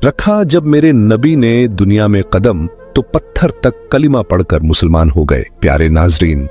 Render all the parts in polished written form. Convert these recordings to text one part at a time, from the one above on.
रखा जब मेरे नबी ने दुनिया में कदम तो पत्थर तक कलिमा पढ़कर मुसलमान हो गए। प्यारे नाजरीन,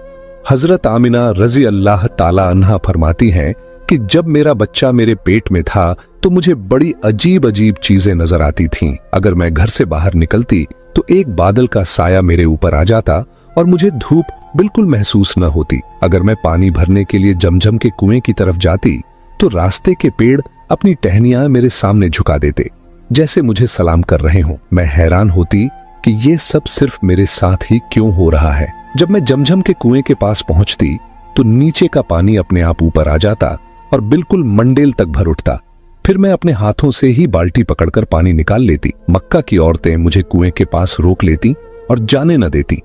हजरत आमिना रजी अल्लाह ताला अन्हा फरमाती हैं कि जब मेरा बच्चा मेरे पेट में था तो मुझे बड़ी अजीब अजीब चीजें नजर आती थीं। अगर मैं घर से बाहर निकलती तो एक बादल का साया मेरे ऊपर आ जाता और मुझे धूप बिल्कुल महसूस न होती। अगर मैं पानी भरने के लिए जमजम के कुएं की तरफ जाती तो रास्ते के पेड़ अपनी टहनियां मेरे सामने झुका देते, जैसे मुझे सलाम कर रहे हों। मैं हैरान होती कि ये सब सिर्फ मेरे साथ ही क्यों हो रहा है। जब मैं जमजम के कुएं के पास पहुंचती तो नीचे का पानी अपने आप ऊपर आ जाता और बिल्कुल मंडेल तक भर उठता। फिर मैं अपने हाथों से ही बाल्टी पकड़कर पानी निकाल लेती। मक्का की औरतें मुझे कुएं के पास रोक लेती और जाने न देती।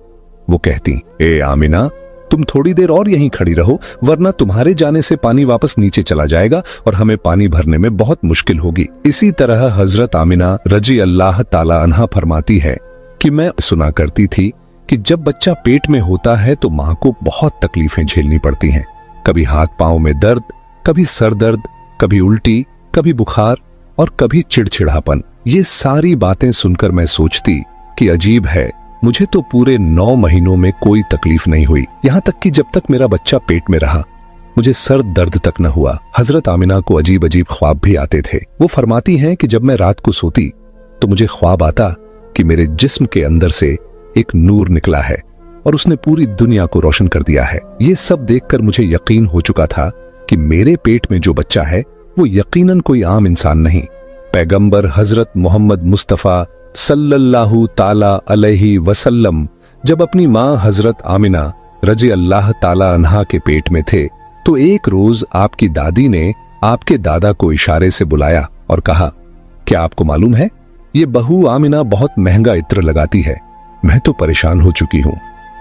वो कहती, ए आमिना, तुम थोड़ी देर और यहीं खड़ी रहो, वरना तुम्हारे जाने से पानी वापस नीचे चला जाएगा और हमें पानी भरने में बहुत मुश्किल होगी। इसी तरह हजरत आमिना रजी अल्लाह ताला अन्हा फरमाती है कि मैं सुना करती थी कि जब बच्चा पेट में होता है तो मां को बहुत तकलीफें झेलनी पड़ती हैं। कभी हाथ पांव में दर्द, कभी सर दर्द, कभी उल्टी, कभी बुखार और कभी चिड़चिड़ापन। ये सारी बातें सुनकर मैं सोचती कि अजीब है, मुझे तो पूरे 9 महीनों में कोई तकलीफ नहीं हुई। यहां तक कि जब तक मेरा बच्चा पेट में रहा मुझे सर दर्द तक न हुआ। हजरत आमिना को अजीब अजीब ख्वाब भी आते थे। वो फरमाती हैं कि जब मैं रात को सोती तो मुझे ख्वाब आता कि मेरे जिस्म के अंदर से एक नूर निकला है और उसने पूरी दुनिया को रोशन कर दिया है। ये सब देखकर मुझे यकीन हो चुका था कि मेरे पेट में जो बच्चा है वो यकीनन कोई आम इंसान नहीं, पैगंबर हजरत मोहम्मद मुस्तफ़ा सल्लल्लाहु ताला अलैहि वसल्लम जब अपनी मां हजरत आमिना रजी अल्लाह ताला अन्हा के पेट में थे तो एक रोज आपकी दादी ने आपके दादा को इशारे से बुलाया और कहा, क्या आपको मालूम है ये बहू आमिना बहुत महंगा इत्र लगाती है। मैं तो परेशान हो चुकी हूँ,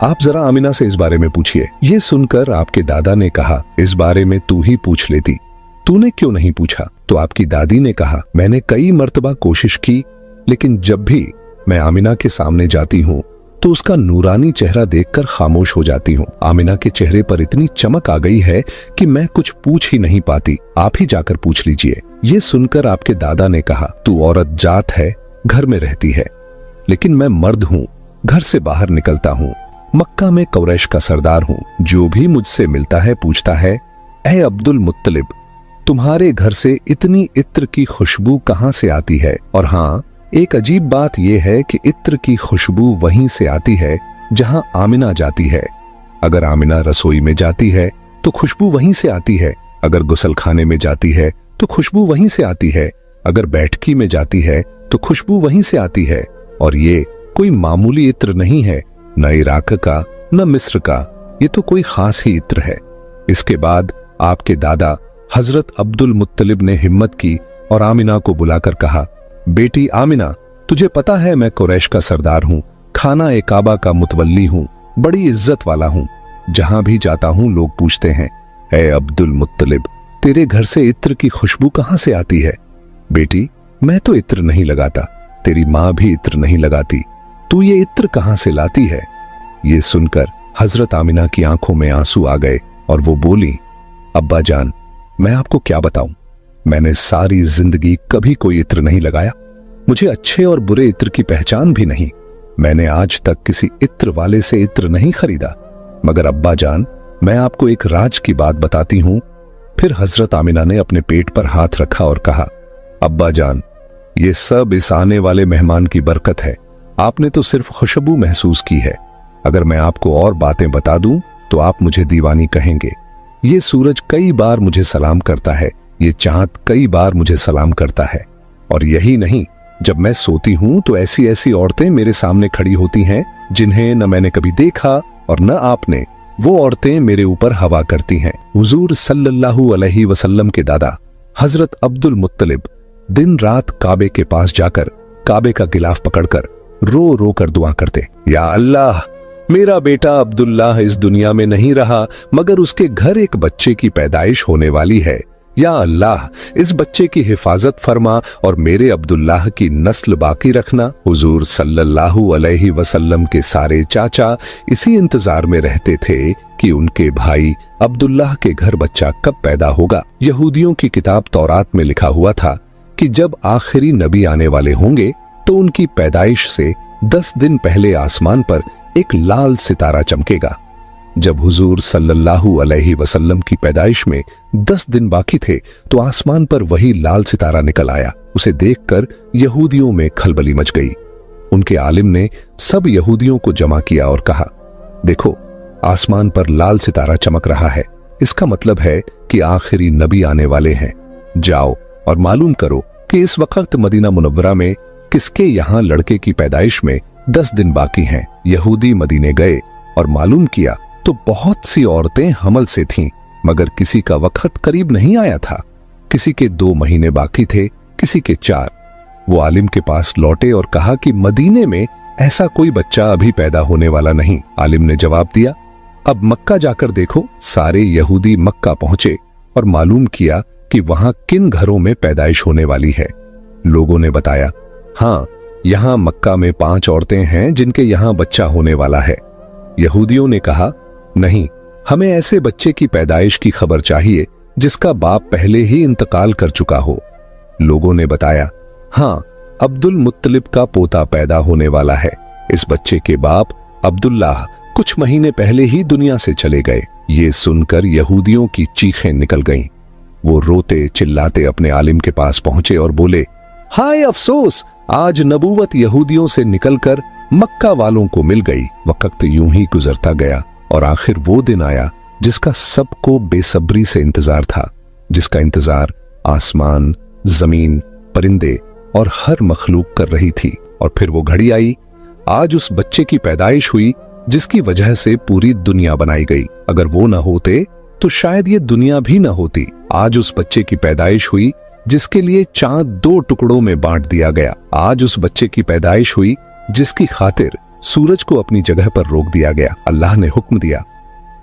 आप जरा आमिना से इस बारे में पूछिए। ये सुनकर आपके दादा ने कहा, इस बारे में तू ही पूछ लेती, तूने क्यों नहीं पूछा? तो आपकी दादी ने कहा, मैंने कई मर्तबा कोशिश की, लेकिन जब भी मैं आमिना के सामने जाती हूँ तो उसका नूरानी चेहरा देखकर खामोश हो जाती हूँ। आमिना के चेहरे पर इतनी चमक आ गई है कि मैं कुछ पूछ ही नहीं पाती, आप ही जाकर पूछ लीजिए। ये सुनकर आपके दादा ने कहा, तू औरत जात है, घर में रहती है, लेकिन मैं मर्द हूँ, घर से बाहर निकलता हूँ, मक्का में कुरैश का सरदार हूँ। जो भी मुझसे मिलता है पूछता है, ऐ अब्दुल मुत्तलिब, तुम्हारे घर से इतनी इत्र की खुशबू कहाँ से आती है? और हाँ, एक अजीब बात यह है कि इत्र की खुशबू वहीं से आती है जहां आमिना जाती है। अगर आमिना रसोई में जाती है तो खुशबू वहीं से आती है, अगर गुसलखाने में जाती है तो खुशबू वहीं से आती है, अगर बैठकी में जाती है तो खुशबू वहीं से आती है। और ये कोई मामूली इत्र नहीं है, न इराक का न मिस्र का, ये तो कोई खास ही इत्र है। इसके बाद आपके दादा हजरत अब्दुल मुत्तलिब ने हिम्मत की और आमिना को बुलाकर कहा, बेटी आमिना, तुझे पता है मैं कुरैश का सरदार हूँ, खाना ए काबा का मुतवल्ली हूँ, बड़ी इज्जत वाला हूँ। जहां भी जाता हूँ लोग पूछते हैं, ए अब्दुल मुत्तलिब, तेरे घर से इत्र की खुशबू कहाँ से आती है? बेटी, मैं तो इत्र नहीं लगाता, तेरी माँ भी इत्र नहीं लगाती, तू ये इत्र कहाँ से लाती है? ये सुनकर हजरत आमिना की आंखों में आंसू आ गए और वो बोली, अब्बा जान, मैं आपको क्या बताऊं, मैंने सारी जिंदगी कभी कोई इत्र नहीं लगाया, मुझे अच्छे और बुरे इत्र की पहचान भी नहीं, मैंने आज तक किसी इत्र वाले से इत्र नहीं खरीदा। मगर अब्बा जान, मैं आपको एक राज की बात बताती हूं। फिर हजरत आमिना ने अपने पेट पर हाथ रखा और कहा, अब्बा जान, ये सब इस आने वाले मेहमान की बरकत है, आपने तो सिर्फ खुशबू महसूस की है, अगर मैं आपको और बातें बता दूं तो आप मुझे दीवानी कहेंगे। ये सूरज कई बार मुझे सलाम करता है, ये चांद कई बार मुझे सलाम करता है, और यही नहीं, जब मैं सोती हूं तो ऐसी ऐसी औरतें मेरे सामने खड़ी होती हैं जिन्हें न मैंने कभी देखा और न आपने। वो औरतें मेरे ऊपर हवा करती हैं। हुजूर सल्लल्लाहु अलैहि वसल्लम के दादा हजरत अब्दुल मुत्तलिब दिन रात काबे के पास जाकर काबे का गिलाफ पकड़कर रो रो कर दुआ करते, या अल्लाह, मेरा बेटा अब्दुल्लाह इस दुनिया में नहीं रहा मगर उसके घर एक बच्चे की पैदाइश होने वाली है। या अल्लाह, इस बच्चे की हिफाजत फरमा और मेरे अब्दुल्लाह की नस्ल बाकी रखना। हुजूर सल्लल्लाहु अलैहि वसल्लम के सारे चाचा इसी इंतजार में रहते थे कि उनके भाई अब्दुल्लाह के घर बच्चा कब पैदा होगा। यहूदियों की किताब तौरात में लिखा हुआ था कि जब आखिरी नबी आने वाले होंगे तो उनकी पैदाइश से 10 दिन पहले आसमान पर एक लाल सितारा चमकेगा। जब हुजूर सल्लल्लाहु अलैहि वसल्लम की पैदाइश में 10 दिन बाकी थे तो आसमान पर वही लाल सितारा निकल आया। उसे देखकर यहूदियों में खलबली मच गई। उनके आलिम ने सब यहूदियों को जमा किया और कहा, देखो, आसमान पर लाल सितारा चमक रहा है, इसका मतलब है कि आखिरी नबी आने वाले हैं। जाओ और मालूम करो कि इस वक्त मदीना मुनव्वरा में किसके यहां लड़के की पैदाइश में 10 दिन बाकी हैं। यहूदी मदीने गए और मालूम किया तो बहुत सी औरतें हमल से थीं, मगर किसी का वक्त करीब नहीं आया था। किसी के 2 महीने बाकी थे, किसी के 4। वो आलिम के पास लौटे और कहा कि मदीने में ऐसा कोई बच्चा अभी पैदा होने वाला नहीं। आलिम ने जवाब दिया, अब मक्का जाकर देखो। सारे यहूदी मक्का पहुंचे और मालूम किया कि वहां किन घरों में पैदाइश होने वाली है। लोगों ने बताया, हाँ, यहां मक्का में 5 औरतें हैं जिनके यहां बच्चा होने वाला है। यहूदियों ने कहा, नहीं, हमें ऐसे बच्चे की पैदाइश की खबर चाहिए जिसका बाप पहले ही इंतकाल कर चुका हो। लोगों ने बताया, हाँ, अब्दुल मुत्तलिब का पोता पैदा होने वाला है। इस बच्चे के बाप अब्दुल्लाह कुछ महीने पहले ही दुनिया से चले गए। ये सुनकर यहूदियों की चीखें निकल गईं। वो रोते चिल्लाते अपने आलिम के पास पहुंचे और बोले, हाय अफसोस, आज नबूवत यहूदियों से निकलकर मक्का वालों को मिल गई। वक्त यूं ही गुजरता गया और आखिर वो दिन आया जिसका सबको बेसब्री से इंतजार था, जिसका इंतजार आसमान, जमीन, परिंदे और हर मखलूक कर रही थी। और फिर वो घड़ी आई। आज उस बच्चे की पैदाइश हुई जिसकी वजह से पूरी दुनिया बनाई गई। अगर वो न होते तो शायद ये दुनिया भी न होती। आज उस बच्चे की पैदाइश हुई जिसके लिए चांद 2 टुकड़ों में बांट दिया गया। आज उस बच्चे की पैदाइश हुई जिसकी खातिर सूरज को अपनी जगह पर रोक दिया गया। अल्लाह ने हुक्म दिया,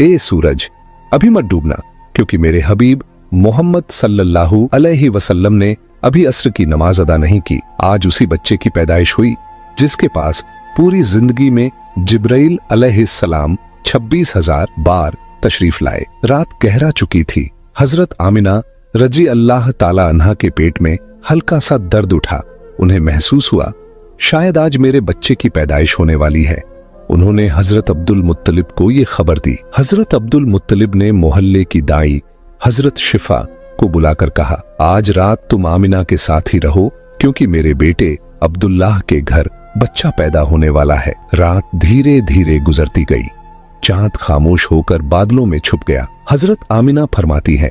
ए सूरज, अभी मत डूबना, क्योंकि मेरे हबीब मोहम्मद सल्लल्लाहु अलैहि वसल्लम ने अभी असर की नमाज अदा नहीं की। आज उसी बच्चे की पैदाइश हुई जिसके पास पूरी जिंदगी में जिब्राइल अलैहिस्सलाम 26,000 बार तशरीफ लाए। रात गहरा चुकी थी। हजरत आमिना रजी अल्लाह ताला अन्हा के पेट में हल्का सा दर्द उठा। उन्हें महसूस हुआ, शायद आज मेरे बच्चे की पैदाइश होने वाली है। उन्होंने हजरत अब्दुल मुत्तलिब को ये खबर दी। हजरत अब्दुल मुत्तलिब ने मोहल्ले की दाई हजरत शिफा को बुलाकर कहा, आज रात तुम आमिना के साथ ही रहो, क्योंकि मेरे बेटे अब्दुल्लाह के घर बच्चा पैदा होने वाला है। रात धीरे धीरे गुजरती गई। चांद खामोश होकर बादलों में छुप गया। हजरत आमिना फरमाती है,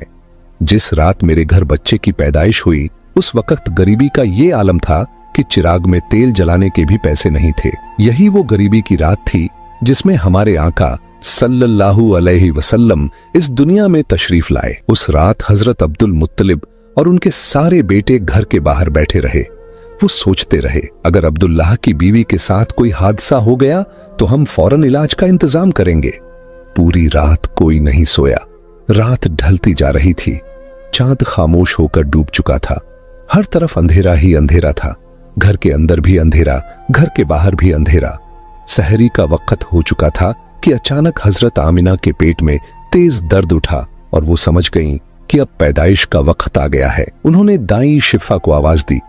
जिस रात मेरे घर बच्चे की पैदाइश हुई उस वक्त गरीबी का ये आलम था कि चिराग में तेल जलाने के भी पैसे नहीं थे। यही वो गरीबी की रात थी जिसमें हमारे आका सल्लल्लाहु अलैहि वसल्लम इस दुनिया में तशरीफ लाए। उस रात हजरत अब्दुल मुत्तलिब और उनके सारे बेटे घर के बाहर बैठे रहे। वो सोचते रहे, अगर अब्दुल्लाह की बीवी के साथ कोई हादसा हो गया तो हम फौरन इलाज का इंतजाम करेंगे। पूरी रात कोई नहीं सोया। रात ढलती जा रही थी। चांद खामोश होकर डूब चुका था। हर तरफ अंधेरा ही अंधेरा था। घर के अंदर भी अंधेरा, घर के बाहर भी अंधेरा। सहरी का वक्त हो चुका था कि अचानक हजरत आमिना के पेट में तेज दर्द उठा और वो समझ गईं कि अब पैदाइश का वक्त आ गया है। उन्होंने दाई शिफा को आवाज दी,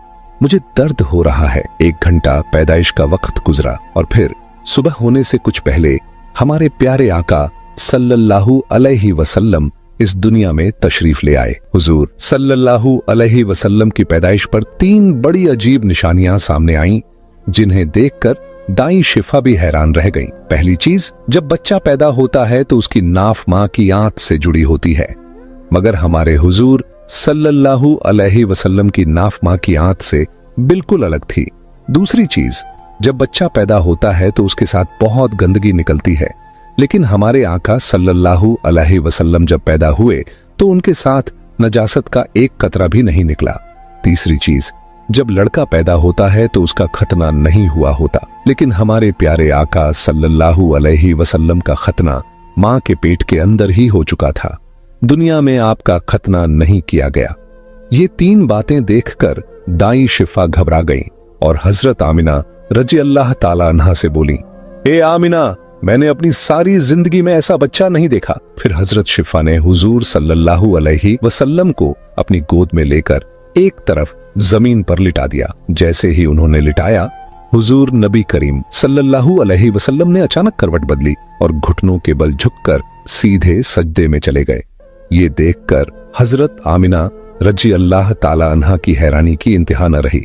मुझे दर्द हो रहा है। 1 घंटा पैदाइश का वक्त गुजरा और फिर सुबह होने से कुछ पहले हमारे प्यारे आका सल्लल्लाहु अलैहि वसल्लम इस दुनिया में तशरीफ ले आए। हुजूर सल्लल्लाहु अलैहि वसल्लम की पैदाइश पर 3 बड़ी अजीब निशानियां सामने आईं, जिन्हें देखकर दाई शिफा भी हैरान रह गईं। पहली चीज, जब बच्चा पैदा होता है तो उसकी नाफ मां की आंत से जुड़ी होती है, मगर हमारे हुजूर सल्लल्लाहु अलैहि वसल्लम की नाफ मां की आंत से बिल्कुल अलग थी। दूसरी चीज, जब बच्चा पैदा होता है तो उसके साथ बहुत गंदगी निकलती है, लेकिन हमारे आका सल्लल्लाहु अलैहि वसल्लम जब पैदा हुए तो उनके साथ नजासत का एक कतरा भी नहीं निकला। तीसरी चीज, जब लड़का पैदा होता है तो उसका खतना नहीं हुआ होता, लेकिन हमारे प्यारे आका सल्लल्लाहु अलैहि वसल्लम का खतना मां के पेट के अंदर ही हो चुका था। दुनिया में आपका खतना नहीं किया गया। ये 3 बातें देखकर दाई शिफा घबरा गईं और हजरत आमिना रजी अल्लाह ताला अन्हा से बोली, ए आमिना, मैंने अपनी सारी जिंदगी में ऐसा बच्चा नहीं देखा। फिर हजरत शिफा ने हुजूर सल्लल्लाहु अलैहि वसल्लम को अपनी गोद में लेकर एक तरफ जमीन पर लिटा दिया। जैसे ही उन्होंने लिटाया, हुजूर नबी करीम सल्लल्लाहु अलैहि वसल्लम ने अचानक करवट बदली और घुटनों के बल झुककर सीधे सजदे में चले गए। ये देखकर हजरत आमिना रजी अल्लाह ताला अन्हा की हैरानी की इंतहा न रही।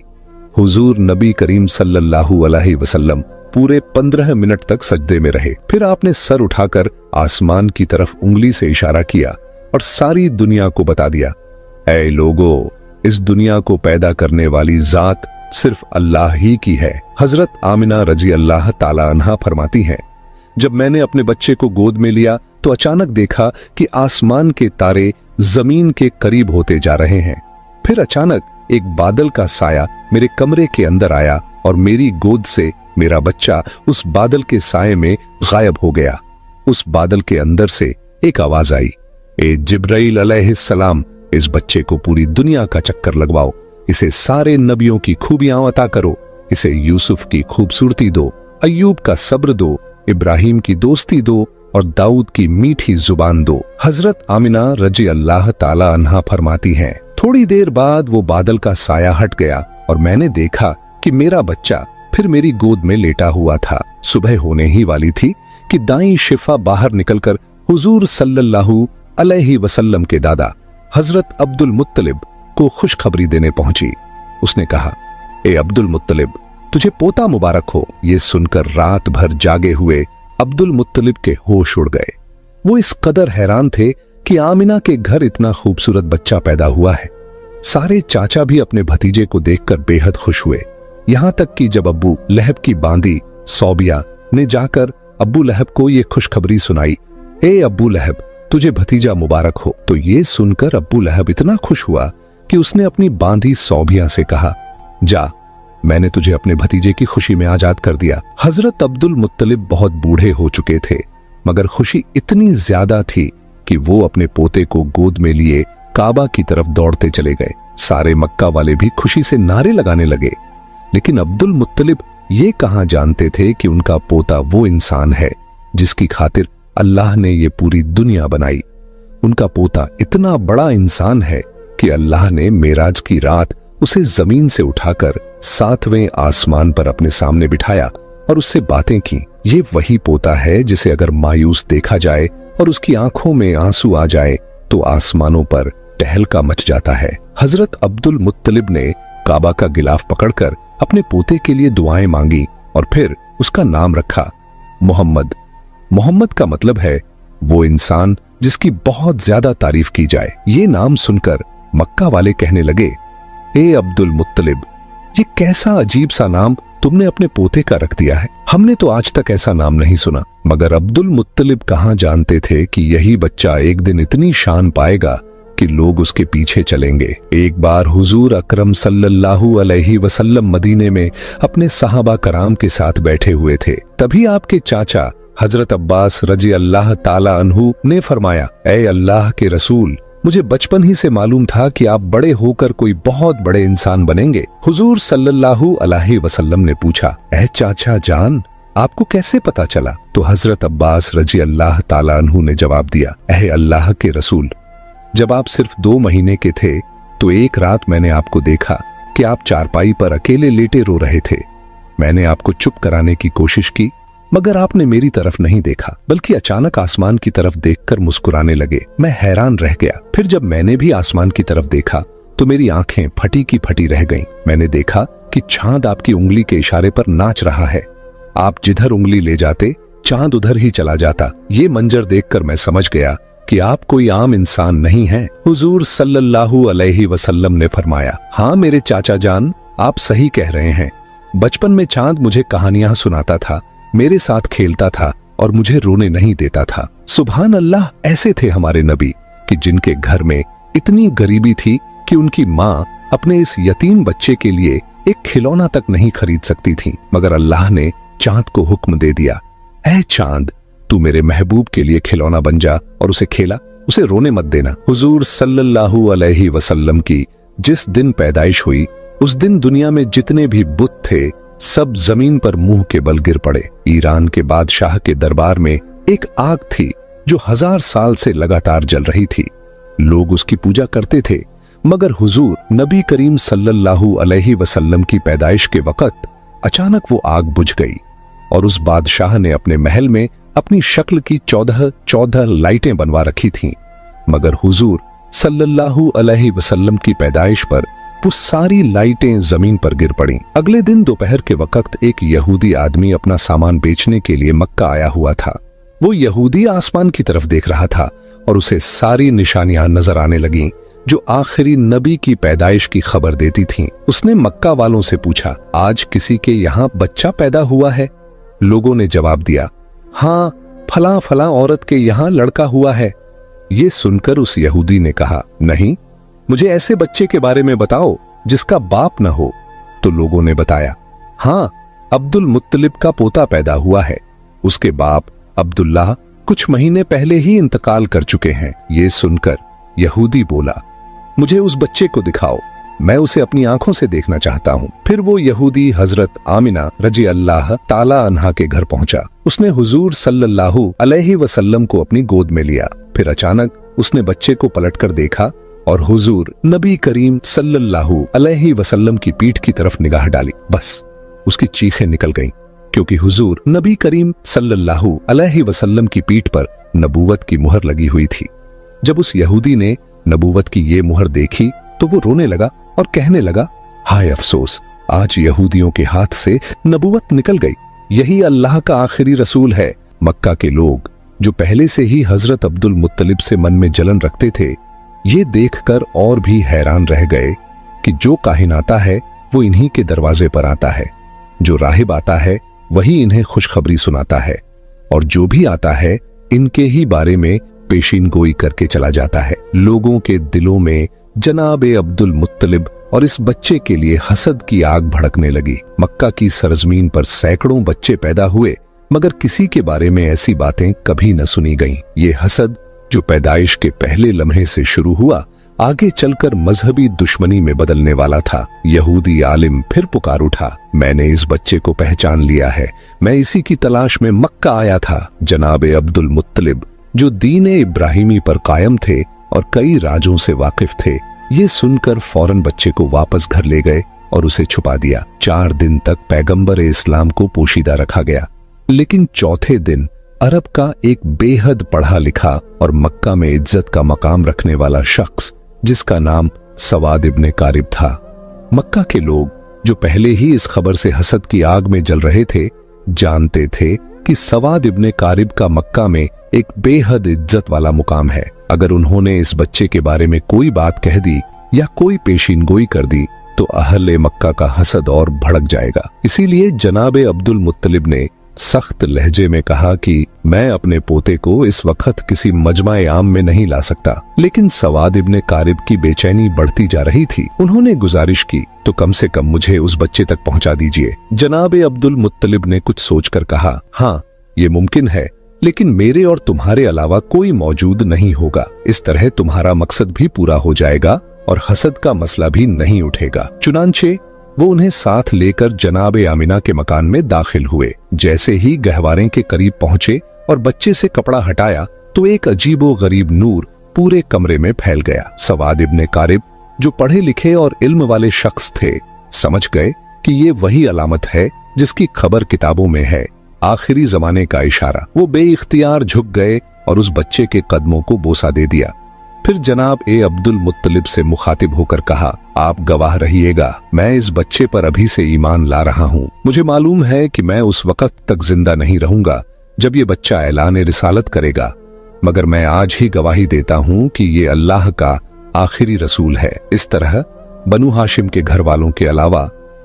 हुजूर नबी करीम सल्लल्लाहु अलैहि वसल्लम पूरे 15 मिनट तक सजदे में रहे। फिर आपने सर उठाकर आसमान की तरफ उंगली से इशारा किया और सारी दुनिया को बता दिया, ऐ लोगो, इस दुनिया को पैदा करने वाली जात सिर्फ अल्लाह ही की है। हजरत आमिना रजी अल्लाह ताला अन्हा फरमाती हैं, जब मैंने अपने बच्चे को गोद में लिया तो अचानक देखा कि आसमान के तारे जमीन के करीब होते जा रहे हैं। फिर अचानक एक बादल का साया मेरे कमरे के अंदर आया और मेरी गोद से मेरा बच्चा उस बादल के साये में गायब हो गया। उस बादल के अंदर से एक आवाज आई, ए जिब्राइल अलैहिस्सलाम, इस बच्चे को पूरी दुनिया का चक्कर लगवाओ, इसे सारे नबियों की खूबियां अता करो, इसे यूसुफ की खूबसूरती दो, अय्यूब का सब्र दो, इब्राहिम की दोस्ती दो और दाऊद की मीठी जुबान दो। हजरत आमिना रजी अल्लाह ताला अन्हा फरमाती हैं, थोड़ी देर बाद वो बादल का साया हट गया और मैंने देखा कि मेरा बच्चा फिर मेरी गोद में लेटा हुआ था। सुबह होने ही वाली थी कि दाई शिफा बाहर निकलकर हुजूर सल्लल्लाहु अलैहि वसल्लम के दादा हजरत अब्दुल मुत्तलिब को खुशखबरी देने पहुंची। उसने कहा, ए अब्दुल मुत्तलिब, तुझे पोता मुबारक हो। ये सुनकर रात भर जागे हुए अब्दुल मुत्तलिब के होश उड़ गए। वो इस कदर हैरान थे कि आमिना के घर इतना खूबसूरत बच्चा पैदा हुआ है। सारे चाचा भी अपने भतीजे को देखकर बेहद खुश हुए। यहां तक कि जब अब्बू लहब की बांदी सौबिया ने जाकर अब्बू लहब को यह खुशखबरी सुनाई, ए अब्बू लहब, तुझे भतीजा मुबारक हो, तो ये सुनकर अब्बू लहब इतना खुश हुआ कि उसने अपनी बांदी सौबिया से कहा, जा, मैंने तुझे अपने भतीजे की खुशी में आजाद कर दिया। हजरत अब्दुल मुत्तलिब बहुत बूढ़े हो चुके थे, मगर खुशी इतनी ज्यादा थी कि वो अपने पोते को गोद में लिए काबा की तरफ दौड़ते चले गए। सारे मक्का वाले भी खुशी से नारे लगाने लगे। लेकिन अब्दुल मुत्तलिब ये कहां जानते थे कि उनका पोता वो इंसान है जिसकी खातिर अल्लाह ने ये पूरी दुनिया बनाई। उनका पोता इतना बड़ा इंसान है कि अल्लाह ने मेराज की रात उसे जमीन से उठाकर 7वें आसमान पर अपने सामने बिठाया और उससे बातें की। ये वही पोता है जिसे अगर मायूस देखा जाए और उसकी आंखों में आंसू आ जाए तो आसमानों पर टहलका मच जाता है। हजरत अब्दुल मुत्तलिब ने काबा का गिलाफ पकड़कर अपने पोते के लिए दुआएं मांगी और फिर उसका नाम रखा मोहम्मद। मोहम्मद का मतलब है वो इंसान जिसकी बहुत ज्यादा तारीफ की जाए। ये नाम सुनकर मक्का वाले कहने लगे, ए अब्दुल मुत्तलिब, ये कैसा अजीब सा नाम तुमने अपने पोते का रख दिया है। हमने तो आज तक ऐसा नाम नहीं सुना। मगर अब्दुल मुत्तलिब कहां जानते थे कि यही बच्चा एक दिन इतनी शान पाएगा कि लोग उसके पीछे चलेंगे। एक बार हुजूर अकरम सल्लल्लाहु अलैहि वसल्लम मदीने में अपने सहाबा कराम के साथ बैठे हुए थे। तभी आपके चाचा हजरत अब्बास रजी अल्लाह ताला अन्हु ने फरमाया, ऐ अल्लाह के रसूल, मुझे बचपन ही से मालूम था कि आप बड़े होकर कोई बहुत बड़े इंसान बनेंगे। हुजूर सल्लल्लाहु अलैहि वसल्लम ने पूछा, ऐ चाचा जान, आपको कैसे पता चला? तो हजरत अब्बास रजी अल्लाह ताला अन्हु ने जवाब दिया, ऐ अल्लाह के रसूल, जब आप सिर्फ 2 महीने के थे तो एक रात मैंने आपको देखा कि आप चारपाई पर अकेले लेटे रो रहे थे। मैंने आपको चुप कराने की कोशिश की, मगर आपने मेरी तरफ नहीं देखा, बल्कि अचानक आसमान की तरफ देखकर मुस्कुराने लगे। मैं हैरान रह गया। फिर जब मैंने भी आसमान की तरफ देखा तो मेरी आंखें फटी की फटी रह गईं। मैंने देखा कि चांद आपकी उंगली के इशारे पर नाच रहा है। आप जिधर उंगली ले जाते चांद उधर ही चला जाता। ये मंजर देखकर मैं समझ गया कि आप कोई आम इंसान नहीं हैं। हुजूर सल्लल्लाहु अलैहि वसल्लम ने फरमाया, हाँ मेरे चाचा जान, आप सही कह रहे हैं। बचपन में चांद मुझे कहानियां सुनाता था, मेरे साथ खेलता था और मुझे रोने नहीं देता था। सुभान अल्लाह, ऐसे थे हमारे नबी कि जिनके घर में इतनी गरीबी थी कि उनकी माँ अपने इस यतीम बच्चे के लिए एक खिलौना तक नहीं खरीद सकती थी, मगर अल्लाह ने चांद को हुक्म दे दिया, ऐ चांद, तू मेरे महबूब के लिए खिलौना बन जा और उसे खेला, उसे रोने मत देना। हुजूर सल्लल्लाहु अलैहि वसल्लम की जिस दिन पैदाइश हुई उस दिन दुनिया में जितने भी बुत थे सब जमीन पर मुंह के बल गिर पड़े। ईरान के बादशाह के दरबार में एक आग थी जो 1000 साल से लगातार जल रही थी। लोग उसकी पूजा करते थे, मगर हुजूर नबी करीम सल्लल्लाहु अलैहि वसल्लम की पैदाइश के वक़्त अचानक वो आग बुझ गई और उस बादशाह ने अपने महल में अपनी शक्ल की 14 लाइटें बनवा रखी थीं। मगर हुजूर सल्लल्लाहु अलैहि वसल्लम की पैदाइश पर वो सारी लाइटें जमीन पर गिर पड़ीं। अगले दिन दोपहर के वक़्त एक यहूदी आदमी अपना सामान बेचने के लिए मक्का आया हुआ था। वो यहूदी आसमान की तरफ देख रहा था और उसे सारी निशानियां नजर आने लगीं जो आखिरी नबी की पैदाइश की खबर देती थीं। उसने मक्का वालों से पूछा, आज किसी के यहाँ बच्चा पैदा हुआ है? लोगों ने जवाब दिया, हाँ, फला फला औरत के यहाँ लड़का हुआ है। ये सुनकर उस यहूदी ने कहा, नहीं, मुझे ऐसे बच्चे के बारे में बताओ जिसका बाप न हो। तो लोगों ने बताया, हाँ, अब्दुल मुत्तलिब का पोता पैदा हुआ है। उसके बाप अब्दुल्लाह कुछ महीने पहले ही इंतकाल कर चुके हैं। ये सुनकर यहूदी बोला, मुझे उस बच्चे को दिखाओ, मैं उसे अपनी आंखों से देखना चाहता हूँ। फिर वो यहूदी हजरत आमिना रजी अल्लाह ताला अन्हा के घर पहुंचा। उसने हुजूर सल्लल्लाहु अलैहि वसल्लम को अपनी गोद में लिया। फिर अचानक उसने बच्चे को पलटकर देखा और हुजूर नबी करीम सल्लल्लाहु अलैहि वसल्लम की पीठ की तरफ निगाह डाली। बस उसकी चीखें निकल गईं, क्योंकि हुजूर नबी करीम सल्लल्लाहु अलैहि वसल्लम की पीठ पर नबूवत की मुहर लगी हुई थी। जब उस यहूदी ने नबूवत की ये मुहर देखी तो वो रोने लगा और कहने लगा, हाय अफसोस, आज यहूदियों के हाथ से नबूवत निकल गई। यही अल्लाह का आखिरी रसूल है। मक्का के लोग जो पहले से ही हजरत अब्दुल मुत्तलिब से मन में जलन रखते थे, ये देखकर और भी हैरान रह गए कि जो काहिन आता है वो इन्हीं के दरवाजे पर आता है, जो राहिब आता है वही इन्हें खुशखबरी सुनाता है, और जो भी आता है इनके ही बारे में पेशीन गोई करके चला जाता है। लोगों के दिलों में जनाबे अब्दुल मुत्तलिब और इस बच्चे के लिए हसद की आग भड़कने लगी। मक्का की सरजमीन पर सैकड़ों बच्चे पैदा हुए, मगर किसी के बारे में ऐसी बातें कभी न सुनी गईं। ये हसद जो पैदाइश के पहले लम्हे से शुरू हुआ, आगे चलकर मजहबी दुश्मनी में बदलने वाला था। यहूदी आलिम फिर पुकार उठा, मैंने इस बच्चे को पहचान लिया है, मैं इसी की तलाश में मक्का आया था। जनाबे अब्दुल मुत्तलिब जो दीन इब्राहिमी पर कायम थे और कई राजों से वाकिफ थे, ये सुनकर फौरन बच्चे को वापस घर ले गए और उसे छुपा दिया। 4 दिन तक पैगंबर इस्लाम को पोशीदा रखा गया, लेकिन चौथे दिन अरब का एक बेहद पढ़ा लिखा और मक्का में इज्जत का मकाम रखने वाला शख्स, जिसका नाम सवाद इब्ने कारिब था। मक्का के लोग जो पहले ही इस खबर से हसद की आग में जल रहे थे, जानते थे कि सवाद इब्ने कारिब का मक्का में एक बेहद इज्जत वाला मुकाम है। अगर उन्होंने इस बच्चे के बारे में कोई बात कह दी या कोई पेशीनगोई कर दी तो अहले मक्का का हसद और भड़क जाएगा। इसीलिए जनाबे अब्दुल मुत्तलिब ने सख्त लहजे में कहा कि मैं अपने पोते को इस वक्त किसी मजमा आम में नहीं ला सकता। लेकिन सवाद इब्ने कारिब की बेचैनी बढ़ती जा रही थी। उन्होंने गुजारिश की, तो कम से कम मुझे उस बच्चे तक पहुंचा दीजिए। जनाबे अब्दुल मुत्तलिब ने कुछ सोचकर कहा, हाँ, ये मुमकिन है, लेकिन मेरे और तुम्हारे अलावा कोई मौजूद नहीं होगा। इस तरह तुम्हारा मकसद भी पूरा हो जाएगा और हसद का मसला भी नहीं उठेगा। चुनांचे वो उन्हें साथ लेकर जनाबे आमिना के मकान में दाखिल हुए। जैसे ही गहवारे के करीब पहुंचे और बच्चे से कपड़ा हटाया तो एक अजीबो गरीब नूर पूरे कमरे में फैल गया। सवाद इब्ने कारिब जो पढ़े लिखे और इल्म वाले शख्स थे, समझ गए कि ये वही अलामत है जिसकी खबर किताबों में है, आखिरी जमाने का इशारा। वो बेइख्तियार झुक गए और उस बच्चे के कदमों को बोसा दे दिया। फिर जनाब अब्दुल मुत्तलिब से मुखातिब होकर कहा, आप गवाह रहिएगा, मैं इस बच्चे पर अभी से ईमान ला रहा हूँ। मुझे मालूम है कि मैं उस वक्त तक जिंदा नहीं रहूंगा जब ये बच्चा ऐलान रिसालत करेगा, मगर मैं आज ही गवाही देता हूँ कि ये अल्लाह का आखिरी रसूल है। इस तरह बनु हाशिम के घर वालों के अलावा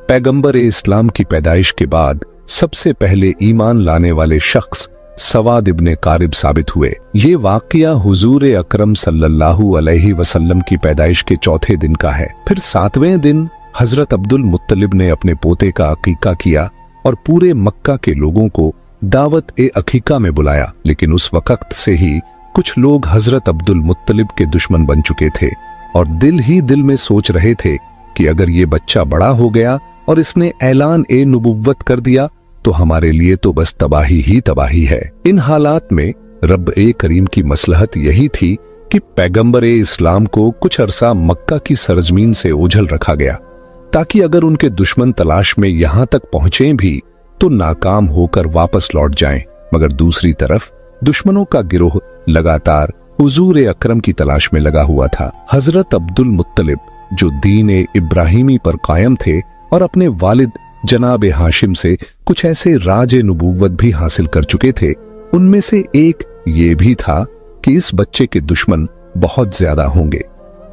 पैगंबर इस्लाम की पैदाइश के बाद सबसे पहले ईमान लाने वाले शख्स सवाद इब्ने कारिब साबित हुए। ये वाकया हुजूर अकरम सल्लल्लाहु अलैहि वसल्लम की पैदाइश के चौथे दिन का है। फिर 7वें दिन हजरत अब्दुल मुत्तलिब ने अपने पोते का अकीका किया और पूरे मक्का के लोगों को दावत अकीका में बुलाया। लेकिन उस वक्त से ही कुछ लोग हजरत अब्दुल मुत्तलिब के दुश्मन बन चुके थे और दिल ही दिल में सोच रहे थे कि अगर ये बच्चा बड़ा हो गया और इसने ऐलान नुबुव्वत कर दिया तो हमारे लिए तो बस तबाही ही तबाही है। इन हालात में रब करीम की मसलहत यही थी कि पैगंबर इस्लाम को कुछ अरसा मक्का की सरजमीन से ओझल रखा गया, ताकि अगर उनके दुश्मन तलाश में यहां तक पहुंचे भी तो नाकाम होकर वापस लौट जाएं। मगर दूसरी तरफ दुश्मनों का गिरोह लगातार हुजूर अकरम की तलाश में लगा हुआ था। हजरत अब्दुल मुत्तलिब जो दीन इब्राहिमी पर कायम थे और अपने वालिद जनाब हाशिम से कुछ ऐसे राज नबूवत भी हासिल कर चुके थे, उनमें से एक ये भी था कि इस बच्चे के दुश्मन बहुत ज्यादा होंगे,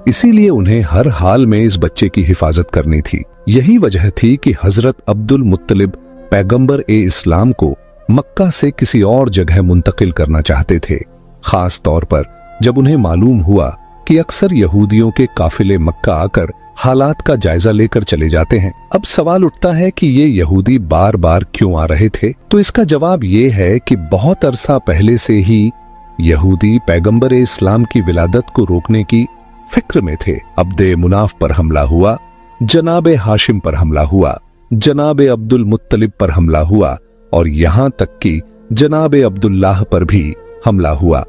इसीलिए उन्हें हर हाल में इस बच्चे की हिफाजत करनी थी। यही वजह थी कि हजरत अब्दुल मुत्तलिब पैगंबर इस्लाम को मक्का से किसी और जगह मुंतकिल करना चाहते थे, खास तौर पर जब उन्हें मालूम हुआ कि अक्सर यहूदियों के काफिले मक्का आकर हालात का जायजा लेकर चले जाते हैं। अब सवाल उठता है कि ये यहूदी बार बार क्यों आ रहे थे? तो इसका जवाब ये है कि बहुत अरसा पहले से ही यहूदी पैगंबर इस्लाम की विलादत को रोकने की फिक्र में थे। अब्दे मुनाफ पर हमला हुआ, जनाब हाशिम पर हमला हुआ, जनाब अब्दुल मुत्तलिब पर हमला हुआ और यहां तक कि जनाब अब्दुल्लाह पर भी हमला हुआ।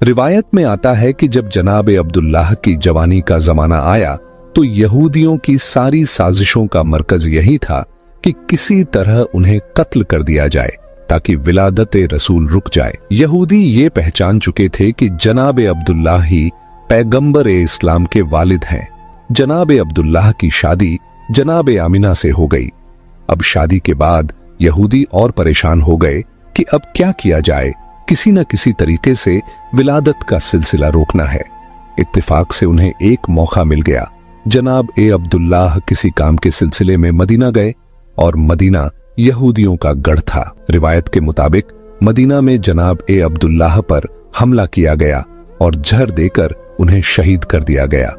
रिवायत में आता है कि जब जनाब अब्दुल्लाह की जवानी का जमाना आया तो यहूदियों की सारी साजिशों का मरकज यही था कि किसी तरह उन्हें कत्ल कर दिया जाए ताकि विलादत रसूल रुक जाए। यहूदी ये पहचान चुके थे कि जनाब अब्दुल्लाह ही पैगंबर इस्लाम के वालिद हैं। जनाब अब्दुल्लाह की शादी जनाब आमिना से हो गई। अब शादी के बाद यहूदी और परेशान हो गए कि अब क्या किया जाए, किसी न किसी तरीके से विलादत का सिलसिला रोकना है। इत्तेफाक से उन्हें एक मौका मिल गया। जनाब अब्दुल्लाह किसी काम के सिलसिले में मदीना गए और मदीना यहूदियों का गढ़ था। रिवायत के मुताबिक मदीना में जनाब अब्दुल्लाह पर हमला किया गया और जहर देकर उन्हें शहीद कर दिया गया।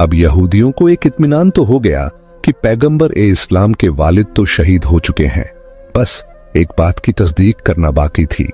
अब यहूदियों को एक इत्मीनान तो हो गया कि पैगंबर इस्लाम के वालिद तो शहीद हो चुके हैं, बस एक बात की तस्दीक करना बाकी थी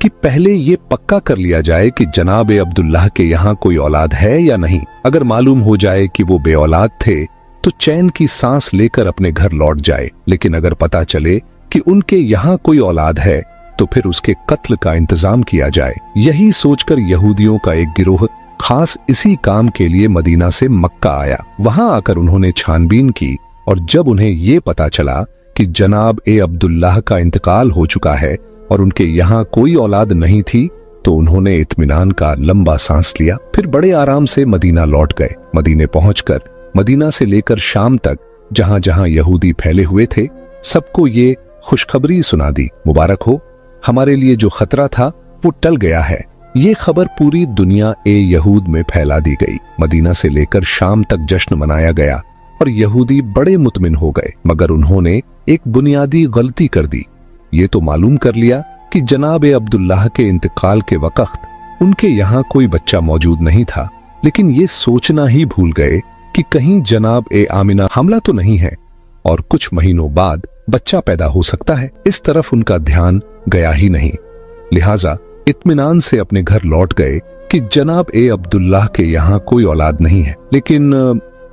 कि पहले ये पक्का कर लिया जाए कि जनाब अब्दुल्लाह के यहां कोई औलाद है या नहीं। अगर मालूम हो जाए कि वो बेऔलाद थे तो चैन की सांस लेकर अपने घर लौट जाए, लेकिन अगर पता चले कि उनके यहां कोई औलाद है तो फिर उसके कत्ल का इंतजाम किया जाए। यही सोचकर यहूदियों का एक गिरोह खास इसी काम के लिए मदीना से मक्का आया। वहां आकर उन्होंने छानबीन की और जब उन्हें ये पता चला कि जनाब अब्दुल्लाह का इंतकाल हो चुका है और उनके यहाँ कोई औलाद नहीं थी तो उन्होंने इत्मीनान का लंबा सांस लिया। फिर बड़े आराम से मदीना लौट गए। मदीने पहुंचकर मदीना से लेकर शाम तक जहां जहां यहूदी फैले हुए थे सबको ये खुशखबरी सुना दी, मुबारक हो, हमारे लिए जो खतरा था वो टल गया है। ये खबर पूरी दुनिया यहूद में फैला दी गई। मदीना से लेकर शाम तक जश्न मनाया गया और यहूदी बड़े मुतमिन हो गए, मगर उन्होंने एक बुनियादी गलती कर दी। ये तो मालूम कर लिया कि जनाब अब्दुल्लाह के इंतकाल के वक्त उनके यहाँ कोई बच्चा मौजूद नहीं था, लेकिन ये सोचना ही भूल गए कि कहीं जनाब आमिना हमला तो नहीं है और कुछ महीनों बाद बच्चा पैदा हो सकता है। इस तरफ उनका ध्यान गया ही नहीं, लिहाजा इत्मीनान से अपने घर लौट गए कि जनाब अब्दुल्लाह के यहाँ कोई औलाद नहीं है। लेकिन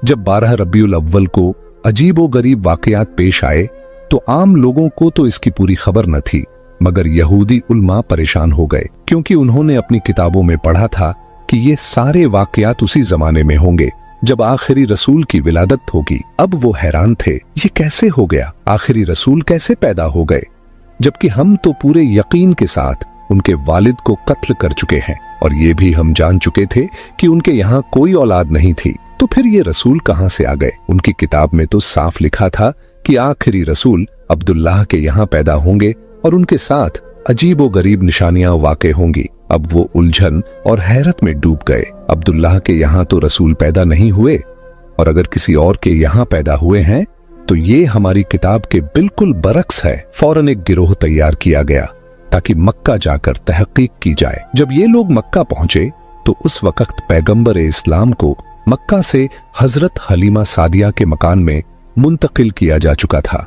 जब 12 रबीउल अव्वल को अजीबो गरीब वाकयात पेश आए तो आम लोगों को तो इसकी पूरी खबर न थी, मगर यहूदी उल्मा परेशान हो गए क्योंकि उन्होंने अपनी किताबों में पढ़ा था कि ये सारे वाकयात उसी जमाने में होंगे जब आखिरी रसूल की विलादत होगी। अब वो हैरान थे, ये कैसे हो गया, आखिरी रसूल कैसे पैदा हो गए, जबकि हम तो पूरे यकीन के साथ उनके वालिद को कत्ल कर चुके हैं और ये भी हम जान चुके थे कि उनके यहाँ कोई औलाद नहीं थी, तो फिर ये रसूल कहां से आ गए? उनकी किताब में तो साफ लिखा था कि आखिरी रसूल अब्दुल्लाह के यहाँ पैदा होंगे और उनके साथ अजीबो गरीब निशानियां वाक़े होंगी। अब वो उलझन और हैरत में डूब गए। अब्दुल्लाह के यहाँ तो रसूल पैदा नहीं हुए और अगर किसी और के यहाँ पैदा हुए हैं तो ये हमारी किताब के बिल्कुल बरक्स है। फौरन एक गिरोह तैयार किया गया ताकि मक्का जाकर तहकीक की जाए। जब ये लोग मक्का पहुंचे तो उस वक्त पैगंबर इस्लाम को मक्का से हजरत हलीमा सादिया के मकान में मुंतकिल किया जा चुका था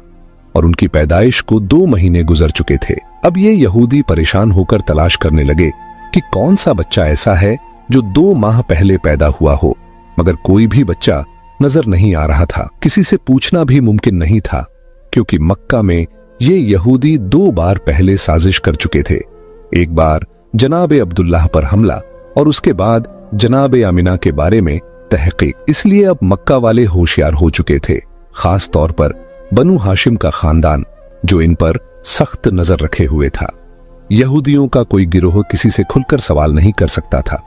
और उनकी पैदाइश को 2 महीने गुजर चुके थे। अब ये यहूदी परेशान होकर तलाश करने लगे कि कौन सा बच्चा ऐसा है जो 2 माह पहले पैदा हुआ हो, मगर कोई भी बच्चा नजर नहीं आ रहा था। किसी से पूछना भी मुमकिन नहीं था क्योंकि मक्का में ये यहूदी 2 बार पहले साजिश कर चुके थे। एक बार जनाब अब्दुल्लाह पर हमला और उसके बाद जनाब आमिना के बारे में तहकीक। इसलिए अब मक्का वाले होशियार हो चुके थे, खास तौर पर बनु हाशिम का खानदान जो इन पर सख्त नजर रखे हुए था। यहूदियों का कोई गिरोह किसी से खुलकर सवाल नहीं कर सकता था,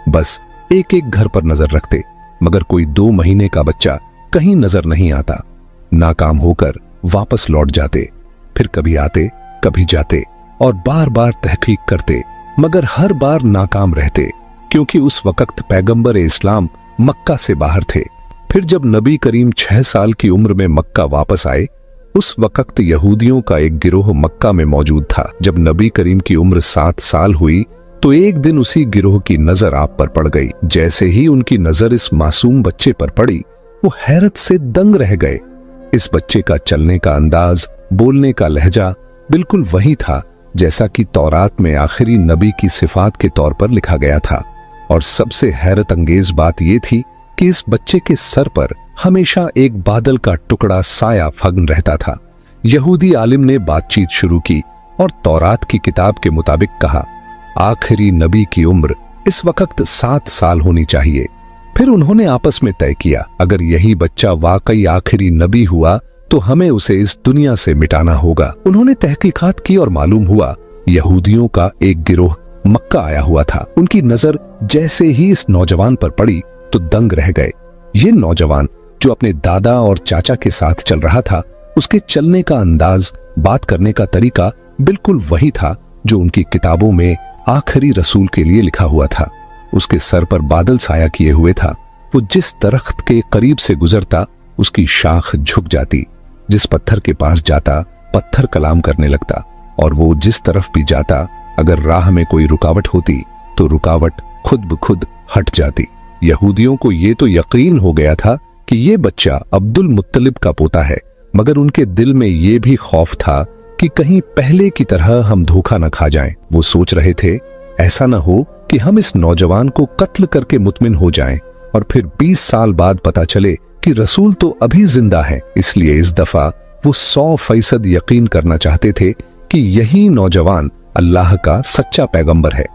बस एक एक घर पर नजर रखते, मगर कोई 2 महीने का बच्चा कहीं नजर नहीं आता। नाकाम होकर वापस लौट जाते, फिर कभी आते कभी जाते और बार बार तहकीक करते, मगर हर बार नाकाम रहते, क्योंकि उस वक्त पैगंबर इस्लाम मक्का से बाहर थे। फिर जब नबी करीम 6 साल की उम्र में मक्का वापस आए, उस वक्त यहूदियों का एक गिरोह मक्का में मौजूद था। जब नबी करीम की उम्र 7 साल हुई तो एक दिन उसी गिरोह की नजर आप पर पड़ गई। जैसे ही उनकी नजर इस मासूम बच्चे पर पड़ी, वो हैरत से दंग रह गए। इस बच्चे का चलने का अंदाज, बोलने का लहजा बिल्कुल वही था जैसा कि तौरात में आखिरी नबी की सिफात के तौर पर लिखा गया था। और सबसे हैरत अंगेज बात यह थी कि इस बच्चे के सर पर हमेशा एक बादल का टुकड़ा साया फग्न रहता था। यहूदी आलिम ने बातचीत शुरू की और तौरात की किताब के मुताबिक कहा, आखिरी नबी की उम्र इस वक्त 7 साल होनी चाहिए। फिर उन्होंने आपस में तय किया, अगर यही बच्चा वाकई आखिरी नबी हुआ तो हमें उसे इस दुनिया से मिटाना होगा। उन्होंने तहकीकात की और मालूम हुआ यहूदियों का एक गिरोह मक्का आया हुआ था। उनकी नजर जैसे ही इस नौजवान पर पड़ी तो दंग रह गए। ये नौजवान जो अपने दादा और चाचा के साथ चल रहा था, उसके चलने का अंदाज, बात करने का तरीका बिल्कुल वही था जो उनकी किताबों में आखिरी रसूल के लिए लिखा हुआ था। उसके सर पर बादल साया किए हुए था। वो जिस दरख्त के करीब से गुजरता उसकी शाख झुक जाती, जिस पत्थर के पास जाता पत्थर कलाम करने लगता, और वो जिस तरफ भी जाता अगर राह में कोई रुकावट होती तो रुकावट खुद ब खुद हट जाती। यहूदियों को ये तो यकीन हो गया था कि ये बच्चा अब्दुल मुत्तलिब का पोता है, मगर उनके दिल में ये भी खौफ था कि कहीं पहले की तरह हम धोखा न खा जाएं। वो सोच रहे थे ऐसा न हो कि हम इस नौजवान को कत्ल करके मुतमिन हो जाएं और फिर 20 साल बाद पता चले कि रसूल तो अभी जिंदा है। इसलिए इस दफा वो 100% यकीन करना चाहते थे कि यही नौजवान अल्लाह का सच्चा पैगंबर है।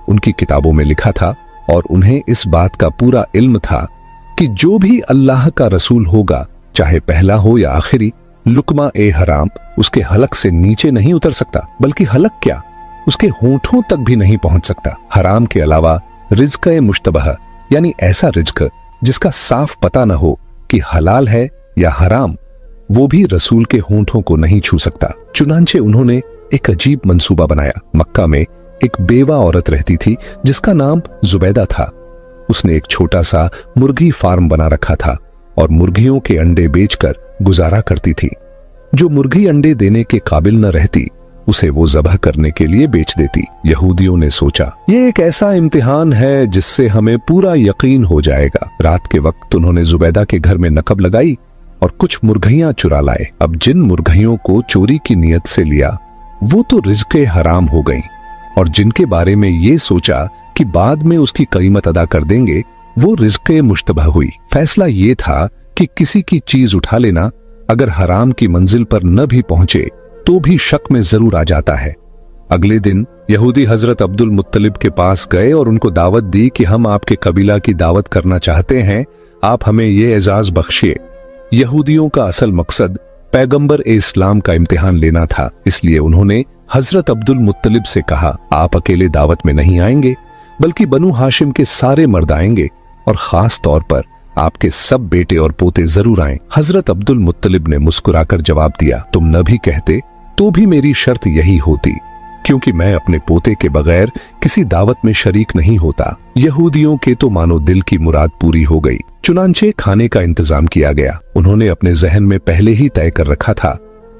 उनकी किताबों में लिखा था और उन्हें इस बात का पूरा इल्म था कि जो भी अल्लाह का रसूल होगा, चाहे पहला हो या आखिरी, लुकमा ए हराम उसके हलक से नीचे नहीं उतर सकता, बल्कि हलक क्या, उसके होंठों तक भी नहीं पहुंच सकता। हराम के अलावा रिज्क ए मुश्तबह, यानी ऐसा रिज्क जिसका साफ पता न हो कि हलाल है या हराम, वो भी रसूल के होंठों को नहीं छू सकता। चुनांचे उन्होंने एक अजीब मंसूबा बनाया। मक्का में एक बेवा औरत रहती थी जिसका नाम जुबैदा था। उसने एक छोटा सा मुर्गी फार्म बना रखा था और मुर्गियों के अंडे बेचकर गुजारा करती थी। जो मुर्गी अंडे देने के काबिल न रहती उसे वो ज़बह करने के लिए बेच देती। यहूदियों ने सोचा ये एक ऐसा इम्तिहान है जिससे हमें पूरा यकीन हो जाएगा। रात के वक्त उन्होंने जुबैदा के घर में नकब लगाई और कुछ मुर्गियां चुरा लाए। अब जिन मुर्गियों को चोरी की नीयत से लिया वो तो रिज़्क़े हराम हो गईं, और जिनके बारे में ये सोचा कि बाद में उसकी कीमत अदा कर देंगे वो रिज़्क़े मुश्तबह हुई। फैसला ये था कि किसी की चीज उठा लेना अगर हराम की मंजिल पर न भी पहुंचे तो भी शक में जरूर आ जाता है। अगले दिन यहूदी हजरत अब्दुल मुत्तलिब के पास गए और उनको दावत दी कि हम आपके कबीला की दावत करना चाहते हैं, आप हमें ये एजाज बख्शिए। यहूदियों का असल मकसद पैगंबर इस्लाम का इम्तिहान लेना था, इसलिए उन्होंने हजरत अब्दुल मुत्तलिब से कहा, आप अकेले दावत में नहीं आएंगे बल्कि बनु हाशिम के सारे मर्द आएंगे और खास तौर पर आपके सब बेटे और पोते जरूर आएं। हजरत अब्दुल मुत्तलिब ने मुस्कुराकर जवाब दिया, तुम न भी कहते तो भी मेरी शर्त यही होती, क्योंकि मैं अपने पोते के बगैर किसी दावत में शरीक नहीं होता। यहूदियों के तो मानो दिल की मुराद पूरी हो गई। चुनांचे खाने का इंतजाम किया गया। उन्होंने अपने जहन में पहले ही तय कर रखा था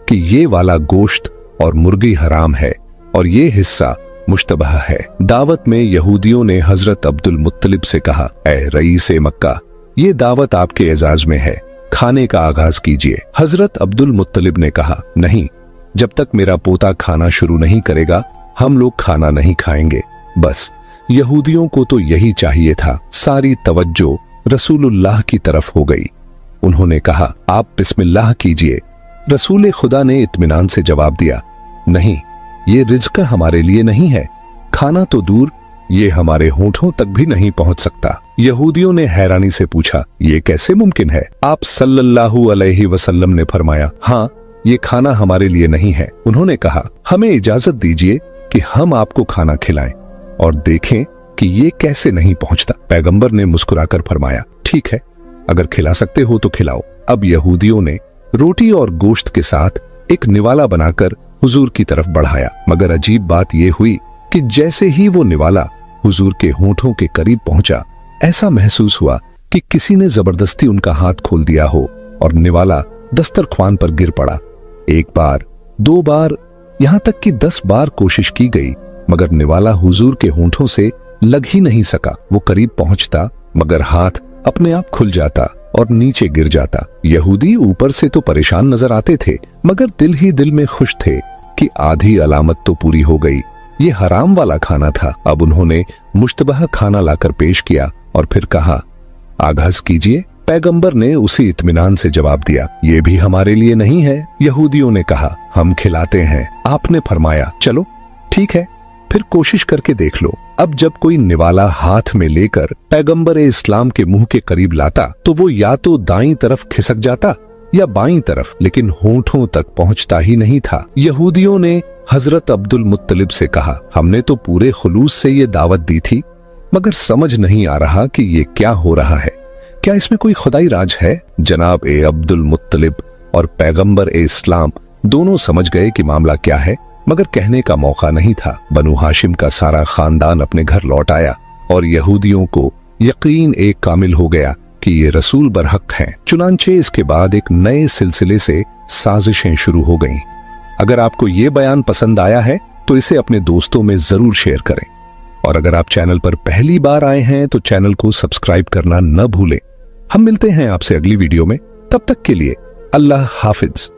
कि ये वाला गोश्त और मुर्गी हराम है और ये हिस्सा मुश्तबह है। दावत में यहूदियों ने हजरत अब्दुल मुत्तलिब से कहा, ऐ रईसे मक्का, ये दावत आपके एजाज में है, खाने का आगाज कीजिए। हजरत अब्दुल मुत्तलिब ने कहा, नहीं, जब तक मेरा पोता खाना शुरू नहीं करेगा हम लोग खाना नहीं खाएंगे। बस यहूदियों को तो यही चाहिए था। सारी तवज्जो रसूलुल्लाह की तरफ हो गई। उन्होंने कहा, आप बिस्मिल्लाह कीजिए। रसूल खुदा ने इत्मीनान से जवाब दिया, नहीं, ये रिज़्क़ हमारे लिए नहीं है। खाना तो दूर, ये हमारे होठों तक भी नहीं पहुंच सकता। यहूदियों ने हैरानी से पूछा, ये कैसे मुमकिन है? आप सल्लल्लाहु अलैहि वसल्लम ने फरमाया, हाँ, ये खाना हमारे लिए नहीं है। उन्होंने कहा, हमें इजाजत दीजिए कि हम आपको खाना खिलाएं और देखें कि ये कैसे नहीं पहुंचता। पैगंबर ने मुस्कुराकर फरमाया, ठीक है, अगर खिला सकते हो तो खिलाओ। अब यहूदियों ने रोटी और गोश्त के साथ एक निवाला बनाकर हुजूर की तरफ बढ़ाया, मगर अजीब बात यह हुई कि जैसे ही वो निवाला हुजूर के होठों के करीब पहुंचा, ऐसा महसूस हुआ कि किसी ने जबरदस्ती उनका हाथ खोल दिया हो और निवाला दस्तरख्वान पर गिर पड़ा। एक बार, 2 बार, यहां तक कि 10 बार कोशिश की गई, मगर निवाला हुजूर के होठों से लग ही नहीं सका। वो करीब पहुंचता, मगर हाथ अपने आप खुल जाता और नीचे गिर जाता। यहूदी ऊपर से तो परेशान नजर आते थे, मगर दिल ही दिल में खुश थे कि आधी अलामत तो पूरी हो गई। ये हराम वाला खाना था। अब उन्होंने मुश्तबह खाना लाकर पेश किया और फिर कहा, आगाज कीजिए। पैगंबर ने उसी इत्मीनान से जवाब दिया, ये भी हमारे लिए नहीं है। यहूदियों ने कहा, हम खिलाते हैं। आपने फरमाया, चलो ठीक है, फिर कोशिश करके देख लो। अब जब कोई निवाला हाथ में लेकर पैगंबर इस्लाम के मुंह के करीब लाता तो वो या तो दाईं तरफ खिसक जाता या बाईं तरफ, लेकिन होठों तक पहुंचता ही नहीं था। यहूदियों ने हजरत अब्दुल मुत्तलिब से कहा, हमने तो पूरे खुलूस से ये दावत दी थी, मगर समझ नहीं आ रहा कि ये क्या हो रहा है। क्या इसमें कोई खुदाई राज है? जनाब अब्दुल मुत्तलिब और पैगंबर इस्लाम दोनों समझ गए कि मामला क्या है, मगर कहने का मौका नहीं था। बनु हाशिम का सारा खानदान अपने घर लौट आया और यहूदियों को यकीन एक कामिल हो गया कि ये रसूल बरहक हैं। चुनांचे इसके बाद एक नए सिलसिले से साजिशें शुरू हो गईं। अगर आपको ये बयान पसंद आया है तो इसे अपने दोस्तों में जरूर शेयर करें, और अगर आप चैनल पर पहली बार आए हैं तो चैनल को सब्सक्राइब करना न भूलें। हम मिलते हैं आपसे अगली वीडियो में, तब तक के लिए अल्लाह हाफिज।